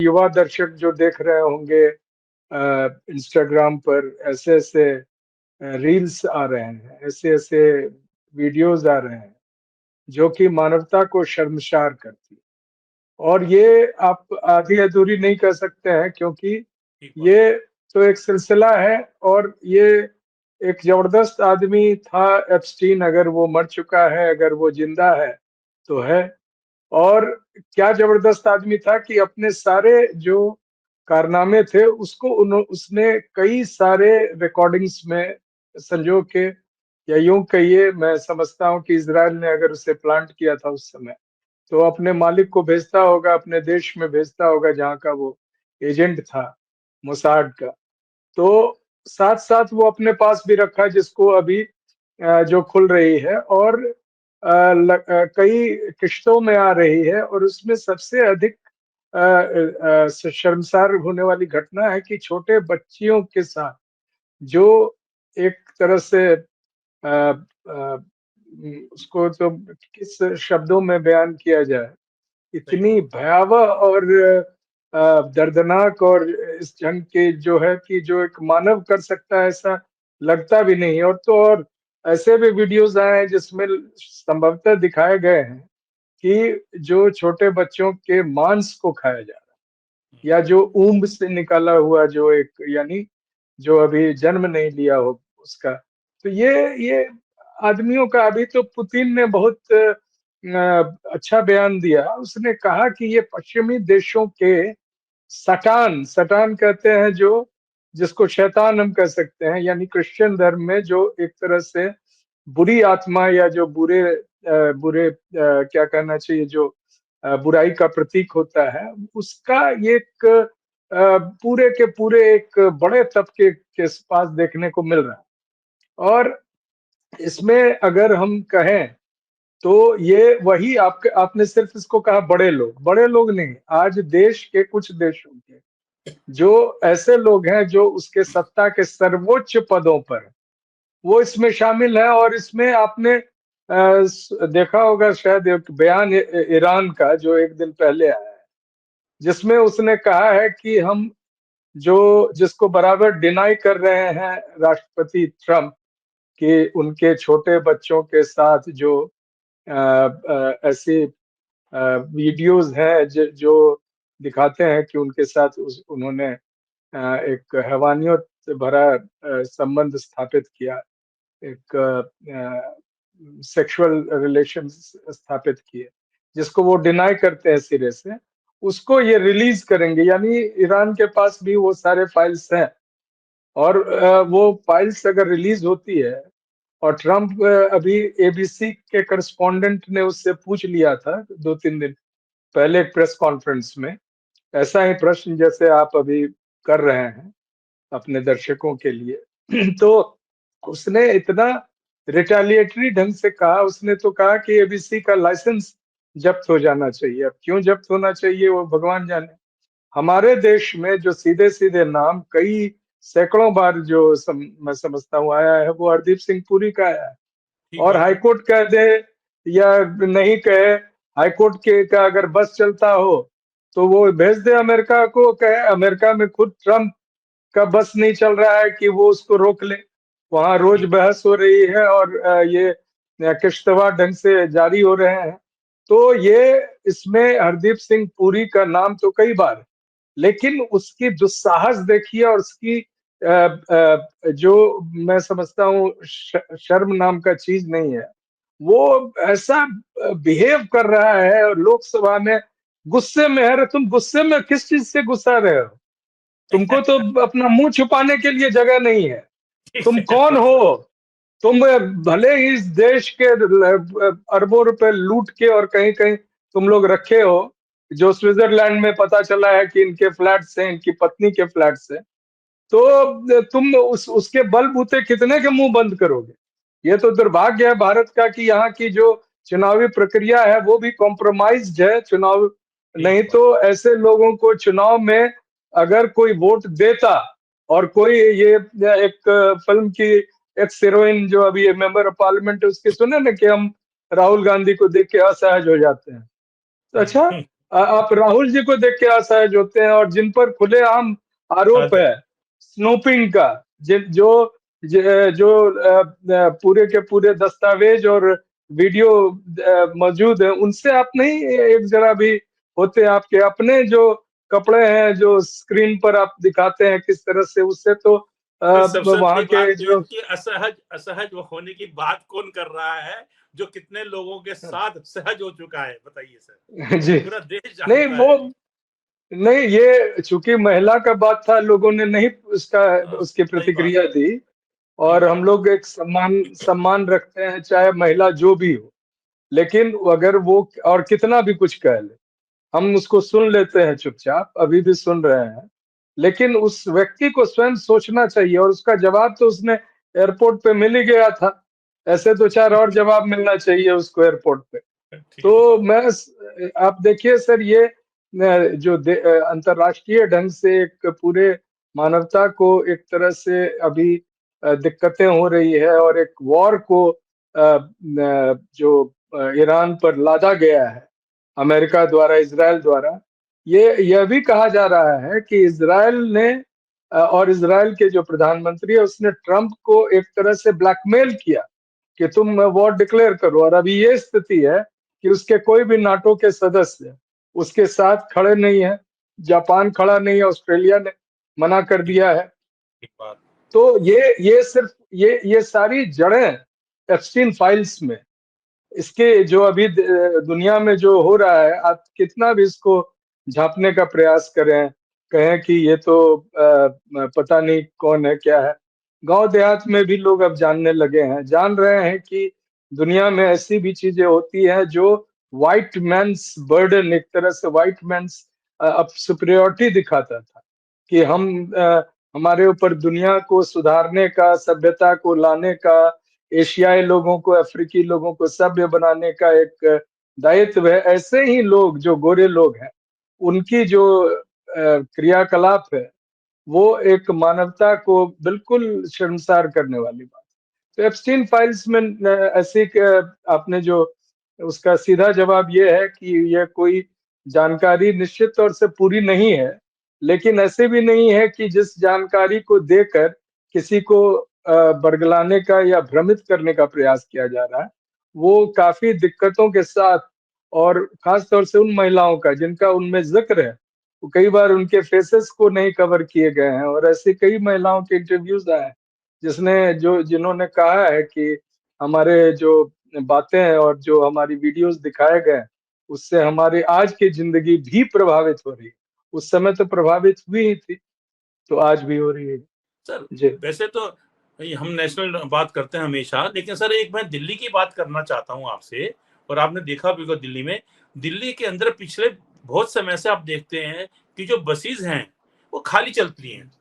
युवा दर्शक जो देख रहे होंगे इंस्टाग्राम पर ऐसे-ऐसे रील्स आ रहे हैं, ऐसे-ऐसे वीडियोज़ आ रहे हैं, जो कि मानवता को शर्मसार करती है। और ये आप आधी-अधूरी नहीं कह सकते हैं क्योंकि ठीक बात। ये तो एक सिलसिला है और ये एक ज़बरदस्त आदमी था एप्स्टीन, अगर वो मर चुका है, अगर वो ज़िंदा है, तो है। और क्या ज़बरदस्त आदमी था कि अपने सारे जो कारनामे थे उसको उसने कई सारे रिकॉर्डिंग्स में संजो के, या यूँ कहिए, मैं समझता हूँ कि इज़राइल ने अगर उसे प्लांट किया था उस समय, तो अपने मालिक को भेजता होगा, अपने देश में भेजता होगा जहाँ का वो एजेंट था, मोसाड का। तो साथ-साथ वो अपने पास भी रखा जिसको अभी जो खुल रही है और कई किश्तों में आ रही है और उसमें सबसे अधिक शर्मसार होने वाली घटना है कि छोटे बच्चियों के साथ जो एक तरह से उसको तो किस शब्दों में बयान किया जाए, सही इतनी बात। भयावह और दर्दनाक, और इस जंग के जो है कि जो एक मानव कर सकता है ऐसा लगता भी नहीं है। और तो और ऐसे भी वीडियोज़ आए हैं जिसमें संभवतः दिखाए गए हैं कि जो छोटे बच्चों के मांस को खाया जा रहा है, या हुँ, जो ऊँब से निकाला हुआ जो एक, यानी जो अभी जन्म नहीं लिया हो उसका। तो ये आदमियों का, अभी तो पुतिन ने बहुत अच्छा बयान दिया। उसने कहा कि ये पश्चिमी देशों के सटान, सटान कहते हैं जो, जिसको शैतान हम कह सकते हैं, यानी क्रिश्चियन धर्म में जो एक तरह से बुरी आत्मा, या जो क्या कहना चाहिए, जो बुराई का प्रतीक होता है, उसका ये एक पूरे के पूरे एक बड़े तबके के पास देखने को मिल रहा है। और इसमें अगर हम कहें तो ये वही, आपने सिर्फ इसको कहा बड़े लोग नहीं, आज देश के कुछ देशों के जो ऐसे लोग हैं जो उसके सत्ता के सर्वोच्च पदों पर हैं, वो इसमें शामिल है। और इसमें आपने देखा होगा शायद एक बयान ईरान का जो एक दिन पहले आया है, जिसमें उसने कहा है कि हम जो जिसको बराबर डिनाई कर रहे हैं राष्ट्रपति ट्रम्प, कि उनके छोटे बच्चों के साथ जो ऐसी वीडियोस हैं जो दिखाते हैं कि उनके साथ उन्होंने एक हैवानियत भरा संबंध स्थापित किया, एक सेक्सुअल रिलेशंस स्थापित किए, जिसको वो डिनाई करते हैं सिरे से, उसको ये रिलीज करेंगे। यानी ईरान के पास भी वो सारे फाइल्स हैं। और वो फाइल्स अगर रिलीज होती है, और ट्रम्प अभी एबीसी के करस्पॉन्डेंट ने उससे पूछ लिया था 2-3 दिन पहले एक प्रेस कॉन्फ्रेंस में, ऐसा ही प्रश्न जैसे आप अभी कर रहे हैं अपने दर्शकों के लिए। तो उसने इतना रिटेलिएटरी ढंग से कहा, उसने तो कहा कि एबीसी का लाइसेंस जब्त हो जाना चाहिए। अब क्यों जब्त होना चाहिए वो भगवान जाने। हमारे देश में जो सीधे-सीधे नाम कई सैकड़ों बार जो मैं समझता हूँ आया है, वो हरदीप सिंह पुरी का आया है। ठीक और बात है। हाईकोर्ट कह दे या नहीं कहे, हाईकोर्ट के का अगर बस चलता हो तो वो भेज दे अमेरिका को, कहे अमेरिका में खुद ट्रम्प का बस नहीं चल रहा है कि वो उसको रोक ले। वहां रोज ठीक। बहस हो रही है और ये किश्तवाड़ ढंग से जारी हो रहे हैं। तो ये इसमें हरदीप सिंह पुरी का नाम तो कई बार है, लेकिन उसकी दुस्साहस देखिए, और उसकी जो मैं समझता हूँ शर्म नाम का चीज नहीं है। वो ऐसा बिहेव कर रहा है और लोकसभा में गुस्से में है। अरे तुम गुस्से में किस चीज से गुस्सा रहे हो? तुमको तो अपना मुंह छुपाने के लिए जगह नहीं है। ठीक तुम है, कौन बात हो? सही। तुम भले ही इस देश के अरबों रुपए लूट के और कहीं कहीं तुम लोग रखे हो, जो स्विट्जरलैंड में पता चला है कि इनके फ्लैट्स हैं, इनकी पत्नी के फ्लैट्स हैं। तो तुम उसके बलबूते कितने के मुंह बंद करोगे? ये तो दुर्भाग्य है भारत का कि यहाँ की जो चुनावी प्रक्रिया है वो भी कॉम्प्रोमाइज्ड है। चुनाव, ठीक नहीं बात। तो ऐसे लोगों को चुनाव में अगर कोई वोट देता, और कोई ये एक फिल्म की एक्स हीरोइन जो अभी मेंबर ऑफ पार्लियामेंट है, उसकी सुने ना कि हम राहुल गांधी को देख के असहज हो जाते हैं। तो अच्छा, हुँ, आप राहुल जी को देख के असहज होते हैं, और जिन पर खुलेआम हाँ आरोप जी। है स्नूपिंग का, जो जो पूरे के पूरे दस्तावेज और वीडियो मौजूद है, उनसे आप नहीं एक जरा भी होते? आपके अपने जो कपड़े हैं जो स्क्रीन पर आप दिखाते हैं किस तरह से, उससे तो सर सबसे वहां बड़ी के बात तो जो इनकी असहज असहज होने की बात कौन कर रहा है? जो कितने लोगों के साथ सहज हो चुका है, बताइए सर। जी पूरा देश नहीं जानता वो है। नहीं, ये चूंकि महिला का बात था, लोगों ने नहीं उसका उसकी सही बात प्रतिक्रिया है। दी। सही और हम बात है। लोग एक सम्मान सम्मान रखते हैं चाहे महिला जो भी हो, लेकिन अगर वो और कितना भी कुछ कह ले, हम उसको सुन लेते हैं चुपचाप, अभी भी सुन रहे हैं। लेकिन उस व्यक्ति को स्वयं सोचना चाहिए, और उसका जवाब तो उसने एयरपोर्ट पे मिल ही गया था। ऐसे तो चार और जवाब मिलना चाहिए उसको एयरपोर्ट पे। ठीक तो बात। आप देखिए सर, ये जो अंतर्राष्ट्रीय ढंग से एक पूरे मानवता को एक तरह से अभी दिक्कतें हो रही है, और एक वॉर को जो ईरान पर लादा गया है अमेरिका द्वारा, इजराइल द्वारा। ये यह भी कहा जा रहा है कि इजराइल ने और इजराइल के जो प्रधानमंत्री है उसने ट्रंप को एक तरह से ब्लैकमेल किया कि तुम वॉर डिक्लेयर करो। और अभी ये स्थिति है कि उसके कोई भी नाटो के सदस्य उसके साथ खड़े नहीं है। जापान खड़ा नहीं है, ऑस्ट्रेलिया ने मना कर ठीक। दिया है। ठीक बात। तो ये सिर्फ ये सारी जड़ें एप्स्टीन फाइल्स में, इसके जो अभी दुनिया में जो हो रहा है, आप कितना भी इसको झांपने का प्रयास करें, कहें कि ये तो पता नहीं कौन है क्या है, गांव देहात में भी लोग अब जानने लगे हैं, जान रहे हैं कि दुनिया में ऐसी भी चीजें होती हैं जो व्हाइट मैन्स बर्डन, एक तरह से व्हाइट मैन्स अब सुपरियोरिटी दिखाता था कि हमारे ऊपर दुनिया को सुधारने का, सभ्यता को लाने का, एशियाई लोगों को, अफ्रीकी लोगों को सभ्य बनाने का एक दायित्व है। ऐसे ही लोग जो गोरे लोग हैं, उनकी जो क्रियाकलाप है, वो एक मानवता को बिल्कुल शर्मसार करने वाली बात। तो एप्स्टीन फाइल्स में ऐसे आपने जो उसका सीधा जवाब ये है कि यह कोई जानकारी निश्चित तौर से पूरी नहीं है, लेकिन ऐसे भी नहीं है कि जिस जानकारी को देकर किसी को बरगलाने का या भ्रमित करने का प्रयास किया जा रहा है। वो काफी दिक्कतों के साथ, और खास तौर से उन महिलाओं का जिनका उनमें जिक्र है, वो कई बार उनके फेसेस को नहीं कवर किए गए हैं, और ऐसी कई महिलाओं के इंटरव्यूज आए हैं जिन्होंने कहा है कि हमारे जो बातें हैं और जो हमारी वीडियोस दिखाए गए हैं, उससे हमारी आज की जिंदगी भी प्रभावित हो रही है। उस समय तो प्रभावित हुई ही थी, तो आज भी हो रही है। सर जी वैसे तो हम नेशनल बात करते हैं हमेशा, लेकिन सर एक मैं दिल्ली की बात करना चाहता हूँ आपसे। और आपने देखा भी होगा दिल्ली में, दिल्ली के अंदर पिछले बहुत समय से आप देखते हैं कि जो बसेस हैं वो खाली चलती हैं।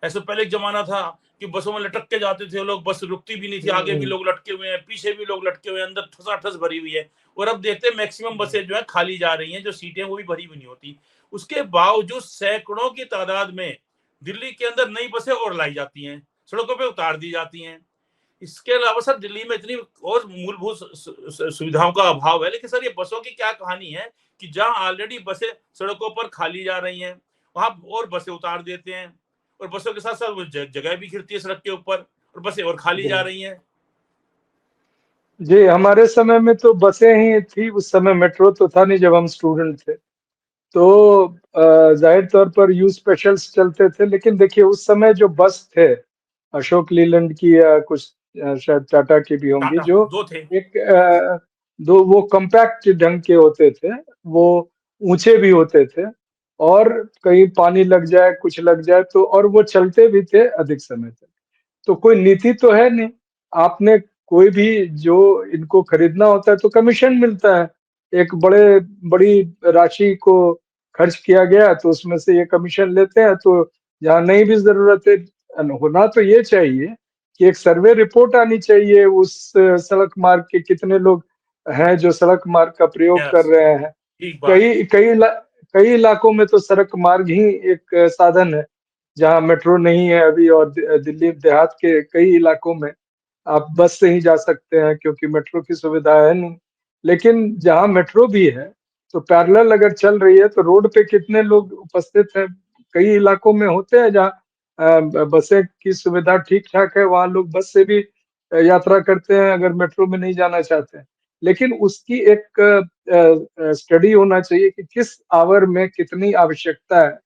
ऐसे पहले एक जमाना था कि बसों में लटक के जाते थे लोग, बस रुकती भी नहीं थी, आगे भी हम्म, लोग लटके हुए हैं, पीछे भी लोग लटके हुए हैं, अंदर ठसाठस भरी हुई है। और अब देखते हैं मैक्सिमम बसें जो है खाली जा रही हैं, जो सीटें वो भी भरी हुई नहीं होती। उसके बावजूद सैकड़ों की तादाद में दिल्ली के अंदर नई बसें और लाई जाती हैं, सड़कों पर उतार दी जाती हैं। इसके अलावा सर दिल्ली में इतनी और मूलभूत सुविधाओं का अभाव है, लेकिन सर ये बसों की क्या कहानी है कि जहां ऑलरेडी बसें सड़कों पर खाली जा रही हैं, वहां और बसें उतार देते हैं। और बसों के साथ साथ वो जगह भी घिरती है सड़क के ऊपर, और बसें और खाली जी जा रही हैं। जी, हमारे समय में तो बसें ही थी, उस समय मेट्रो तो था नहीं जब हम स्टूडेंट थे। तो जाहिर तौर पर यू स्पेशल्स चलते थे, लेकिन देखिए उस समय जो बस थे, अशोक लीलैंड की या कुछ शायद टाटा की भी होंगी, टाटा जो दो थे। एक दो वो कॉम्पैक्ट ढंग के होते थे, वो ऊंचे भी होते थे, और कहीं पानी लग जाए कुछ लग जाए तो, और वो चलते भी थे अधिक समय तक। तो कोई नीति तो है नहीं। आपने कोई भी जो इनको खरीदना होता है तो कमीशन मिलता है, एक बड़ी राशि को खर्च किया गया तो उसमें से ये कमीशन लेते हैं। तो जहाँ नहीं भी जरूरत है, होना तो ये चाहिए कि एक सर्वे रिपोर्ट आनी चाहिए उस सड़क मार्ग के कितने लोग हैं जो सड़क मार्ग का प्रयोग कर यस। रहे हैं। ठीक बात। कई कई इलाकों में तो सड़क मार्ग ही एक साधन है, जहाँ मेट्रो नहीं है अभी, और दिल्ली देहात के कई इलाकों में आप बस से ही जा सकते हैं क्योंकि मेट्रो की सुविधा है नहीं। लेकिन जहाँ मेट्रो भी है, तो पैरेलल अगर चल रही है तो रोड पे कितने लोग उपस्थित हैं। कई इलाकों में होते हैं जहाँ बसें की सुविधा ठीक-ठाक है, वहाँ लोग बस से भी यात्रा करते हैं अगर मेट्रो में नहीं जाना चाहते हैं। लेकिन उसकी एक स्टडी होना चाहिए कि किस आवर में कितनी आवश्यकता है,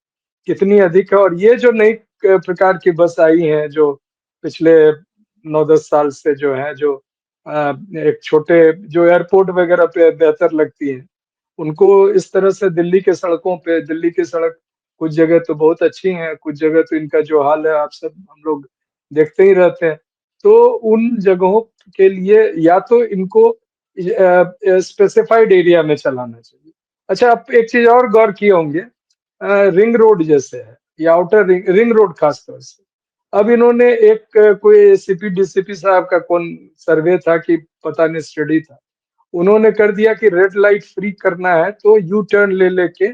कितनी अधिक है। और ये जो नई प्रकार की बस आई हैं जो पिछले 9-10 साल से जो है जो एक छोटे जो एयरपोर्ट वगैरह पे बेहतर लगती हैं, उनको इस तरह से दिल्ली के सड़कों पे दिल्ली की सड़क कुछ जगह तो बहुत अच्छी हैं, कुछ जगह तो इनका जो हाल है आप सब हम लोग देखते ही रहते हैं। तो उन जगहों के लिए या तो इनको स्पेसिफाइड एरिया में चलाना चाहिए। अच्छा, आप एक चीज़ और गौर किए होंगे, रिंग रोड जैसे है या आउटर रिंग रिंग रोड खास तौर से। अब इन्होंने एक कोई एसीपी डीसीपी साहब का कौन सर्वे था कि पता नहीं स्टडी था। उन्होंने कर दिया कि रेड लाइट फ्री करना है तो यू टर्न ले लेके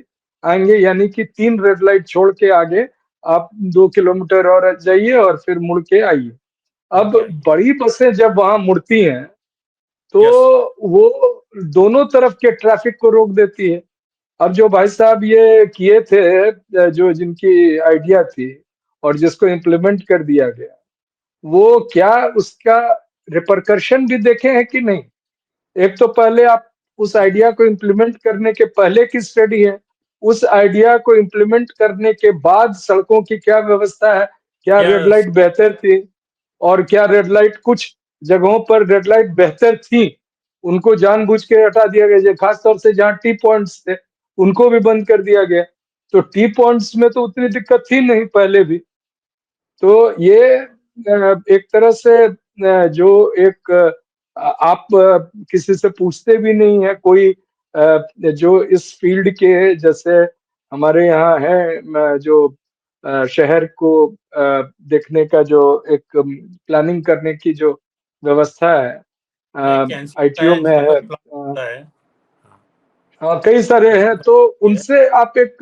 आएँगे, यानी कि 3 रेड लाइट छोड़ के आगे आप 2 किलोमीटर और जाइए और फिर मुड़ के आइए। अब ओके। बड़ी बसें जब वहाँ मुड़ती हैं, तो यस। वो दोनों तरफ के ट्रैफिक को रोक देती है। अब जो भाई साहब ये किए थे जो जिनकी आइडिया थी और जिसको इम्प्लीमेंट कर दिया गया, वो क्या उसका रिपरकशन भी देखे हैं कि नहीं? एक तो पहले आप उस आइडिया को इम्प्लीमेंट करने के पहले की स्टडी है, उस आइडिया को इम्प्लीमेंट करने के बाद सड़कों की क्या व्यवस्था है, क्या रेड यस। लाइट बेहतर थी और क्या रेड लाइट कुछ जगहों पर रेड लाइट बेहतर थी, उनको जानबूझ के हटा दिया गया। खास तौर से जहाँ टी पॉइंट्स थे, उनको भी बंद कर दिया गया। तो टी पॉइंट्स में तो उतनी दिक्कत थी नहीं पहले भी। तो ये एक तरह से जो एक आप किसी से पूछते भी नहीं है कोई जो इस फील्ड के जैसे हमारे यहाँ है जो शहर को देखने का जो एक प्लानिंग करने की जो व्यवस्था है एक एनसीसी आईटीओ है में जिसके है। पास प्लान होता है। हाँ, हाँ, कई सारे हैं, उसके पास तो है। उनसे आप एक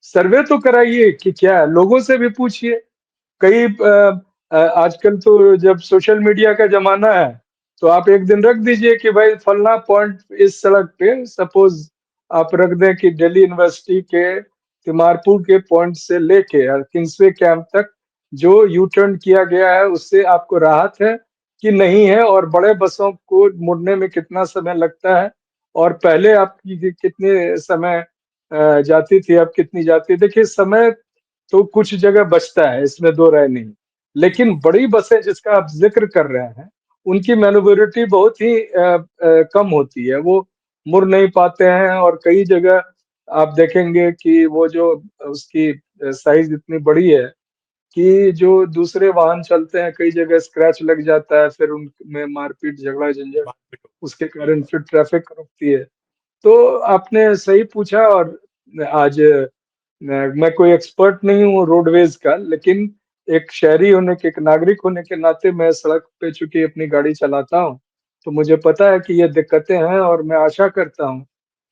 सर्वे तो कराइए कि क्या है, लोगों से भी पूछिए। कई आजकल तो जब सोशल मीडिया का ज़माना है, तो आप एक दिन रख दीजिए कि भाई फलना पॉइंट इस सड़क पे सपोज़ आप रख दें कि दिल्ली यूनिवर्सिटी के तिमारपुर के पॉइंट से लेके किंग्सवे कैंप तक जो यू टर्न किया गया है, उससे आपको राहत है कि नहीं है और बड़े बसों को मुड़ने में कितना समय लगता है और पहले आपकी कितने समय जाती थी, अब कितनी जाती है। देखिए समय तो कुछ जगह बचता है, इसमें दो राय नहीं। लेकिन बड़ी बसें जिसका आप ज़िक्र कर रहे हैं, उनकी मैन्युवरेबिलिटी बहुत ही कम होती है। वो मुड़ नहीं पाते हैं और कई जगह आप देखेंगे कि वो जो उसकी साइज़ इतनी बड़ी है कि जो दूसरे वाहन चलते हैं, कई जगह स्क्रैच लग जाता है, फिर उनमें मारपीट, झगड़ा-झंझट, बात पे तो उसके ठीक कारण है। फिर ट्रैफ़िक रुकती है। तो आपने सही पूछा और आज मैं कोई एक्सपर्ट नहीं हूँ रोडवेज का, लेकिन एक शहरी होने के, एक नागरिक होने के नाते मैं सड़क पे चूँकि अपनी गाड़ी चलाता हूँ, तो मुझे पता है कि ये दिक्कतें हैं और मैं आशा करता हूँ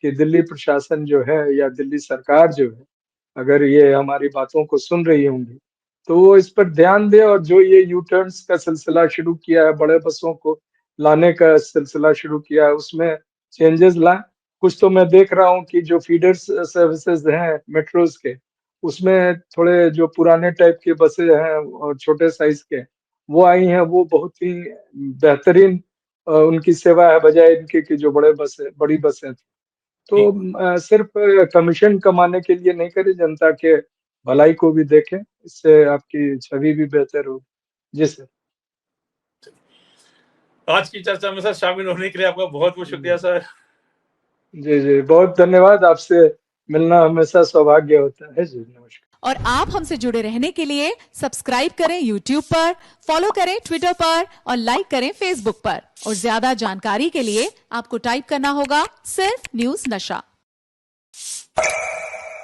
कि दिल्ली प्रशासन जो है या दिल्ली सरकार जो है, अगर ये हमारी बातों को सुन रही होंगी, तो वो इस पर ध्यान दें और जो ये यू टर्न्स का सिलसिला शुरू किया है, बड़े बसों को लाने का सिलसिला शुरू किया है, उसमें चेंजेज़ लाएँ। कुछ तो मैं देख रहा हूँ कि जो फीडर्स सर्विसेज़ हैं मेट्रोज़ के, उसमें थोड़े जो पुराने टाइप की बसें हैं और छोटे साइज़ के, वो आई हैं, वो बहुत ही बेहतरीन उनकी सेवा है बजाए इनके कि जो बड़ी बसें थी। तो ठीक। सिर्फ़ कमीशन कमाने के लिए नहीं करें, जनता के भलाई को भी देखें, इससे आपकी छवि भी बेहतर होगी। जी सर। आज की चर्चा में सर शामिल होने के लिए आपका बहुत-बहुत शुक्रिया जी, सर। जी, जी, बहुत धन्यवाद। आपसे मिलना हमेशा सौभाग्य होता है। जी, नमस्कार। और आप हमसे जुड़े रहने के लिए सब्सक्राइब करें YouTube पर, फॉलो करें ट्विटर पर और लाइक करें फेसबुक पर। और ज्यादा जानकारी के लिए आपको टाइप करना होगा सिर्फ न्यूज नशा।